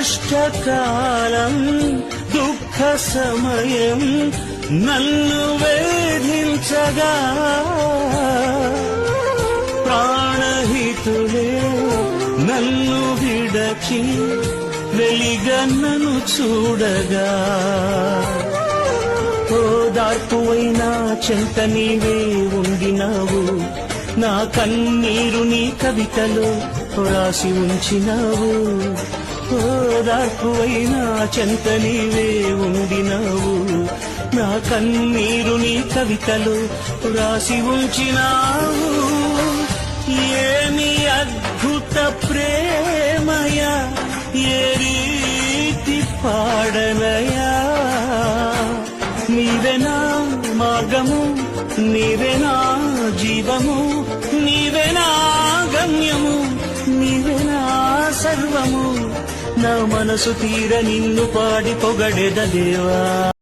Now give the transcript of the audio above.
కష్టకాలం దుఃఖ సమయం నన్ను వేధించగా ప్రాణహితులే నన్ను విడచి వెలిగన్నను చూడగా ఓదార్పువైనా చెంత నీవే ఉండినావు నా కన్నీరు నీ కవితలో రాసి ఉంచినావు ఓదార్పువైనా చెంత నీవే ఉండినావు నా కన్నీరు నీ కవితలో రాసి ఉంచినావు ఏమి అద్భుత ప్రేమయ ఏ రీతి పాడనయా నీవెనా మార్గము నీవెనా జీవము నీవెనా గమ్యము నీవెనా సర్వము నా మనసు తీర నిన్ను పాడి పొగడెద దేవా.